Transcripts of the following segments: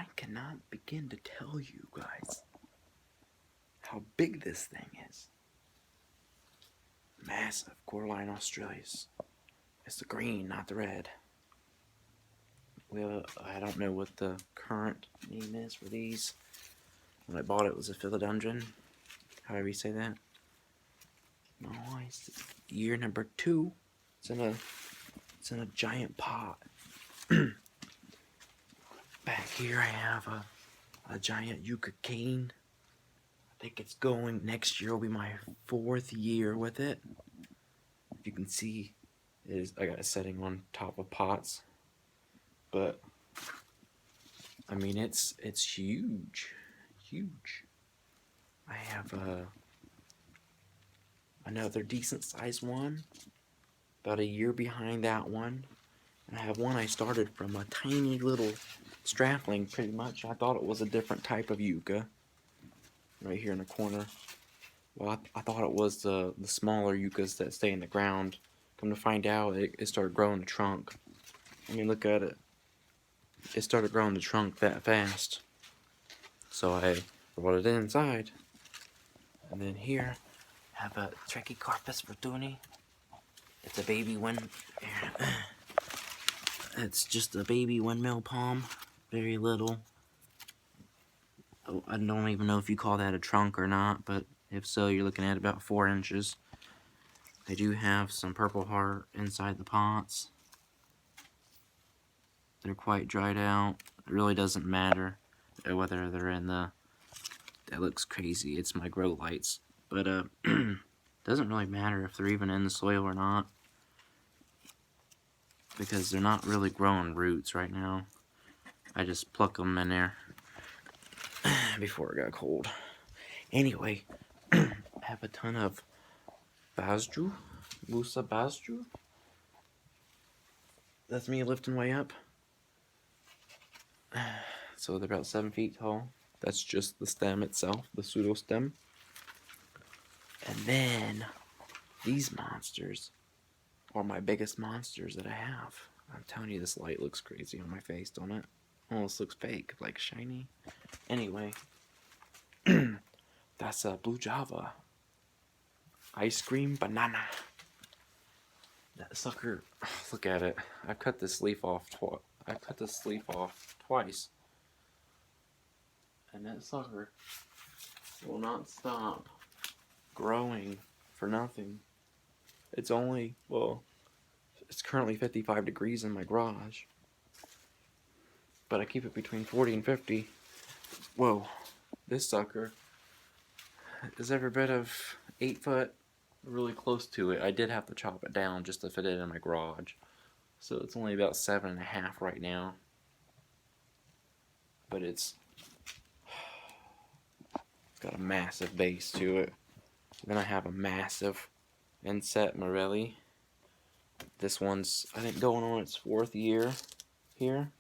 I cannot begin to tell you guys how big this thing is. Massive Cordyline australis. It's the green, not the red. Well, I don't know what the current name is for these. When I bought it, it was a philodendron. However you say that. Nice. Year number 2. It's in a giant pot. Back here I have a giant yucca cane. I think it's going, next year will be my 4th year with it. If you can see, I got a setting on top of pots. But, I mean, it's huge. Huge. I have another decent sized one. About a year behind that one. And I have one I started from a tiny little strapling, pretty much. I thought it was a different type of yucca. Right here in the corner. Well, I thought it was the smaller yuccas that stay in the ground. Come to find out, it started growing a trunk. I mean, look at it. It started growing the trunk that fast. So I brought it inside. And then here, I have a Trachycarpus fortuni. It's a baby it's just a baby windmill palm. Very little. I don't even know if you call that a trunk or not, but if so, you're looking at about 4 inches. I do have some purple heart inside the pots. They're quite dried out. It really doesn't matter whether they're in the... That looks crazy. It's my grow lights. But doesn't really matter if they're even in the soil or not, because they're not really growing roots right now. I just pluck them in there before it got cold. Anyway, I have a ton of Basjoo, Musa Basjoo. That's me lifting way up. So they're about 7 feet tall. That's just the stem itself, the pseudo stem. And then these monsters are my biggest monsters that I have. I'm telling you, this light looks crazy on my face, don't it? Almost looks fake, like shiny. Anyway, that's a blue java. Ice cream banana. That sucker, look at it. I cut this leaf off twice. And that sucker will not stop growing for nothing. It's only, well, it's currently 55 degrees in my garage. But I keep it between 40 and 50. Whoa, this sucker is every bit of 8 foot, really close to it. I did have to chop it down just to fit it in my garage. So it's only about 7.5 right now. But it's got a massive base to it. Then I have a massive Inset Morelli. This one's, I think, going on its 4th year here.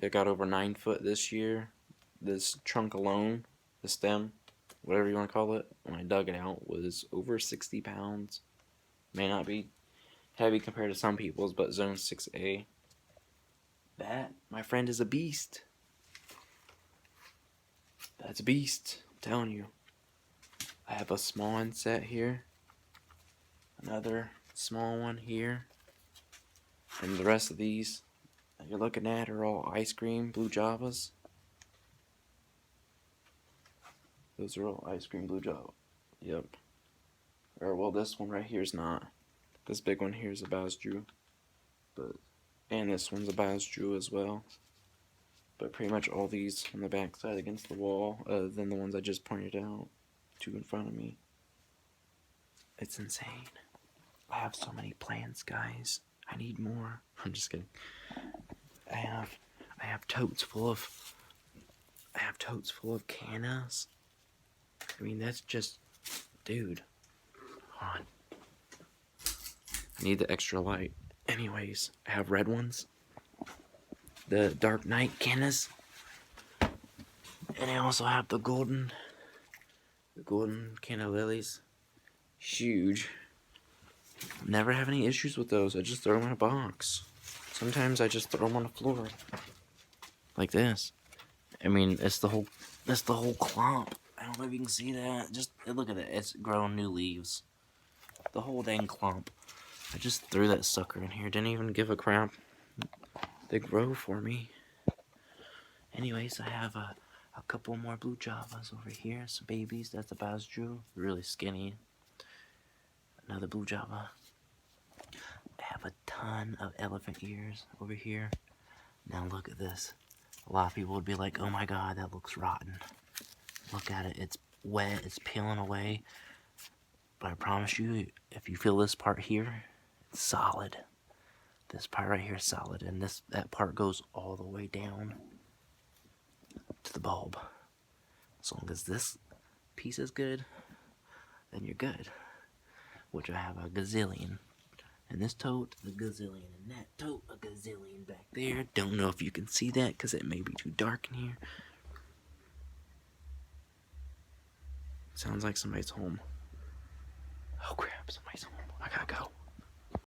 It got over 9 foot this year. This trunk alone, the stem, whatever you want to call it, when I dug it out, was over 60 pounds. May not be heavy compared to some people's, but zone 6A. That, my friend, is a beast. That's a beast, I'm telling you. I have a small inset here. Another small one here. And the rest of these that you're looking at are all ice cream blue javas. Those are all ice cream blue java. Yep. Or, well, this one right here is not. This big one here is a Basjoo. And this one's a Basjoo as well. But pretty much all these on the back side against the wall, other than the ones I just pointed out, 2 in front of me. It's insane. I have so many plants, guys. I need more. I'm just kidding. I have totes full of cannas. I mean, that's just, dude. Hold on. I need the extra light. Anyways, I have red ones. The Dark Knight cannas. And I also have the golden canna lilies. Huge. Never have any issues with those. I just throw them in a box. Sometimes I just throw them on the floor. like this. I mean, it's the whole clump. I don't know if you can see that. Just look at it. It's grown new leaves. The whole dang clump. I just threw that sucker in here. Didn't even give a crap. They grow for me. Anyways, I have a couple more blue javas over here. Some babies. That's a Basjoo. Really skinny. Another blue java. I have a ton of elephant ears over here. Now look at this. A lot of people would be like, oh my god, that looks rotten. Look at it. It's wet. It's peeling away. But I promise you, if you feel this part here, it's solid. This part right here is solid. And that part goes all the way down to the bulb. As long as this piece is good, then you're good. Which I have a gazillion. And this tote, a gazillion. And that tote, a gazillion back there. Don't know if you can see that because it may be too dark in here. Sounds like somebody's home.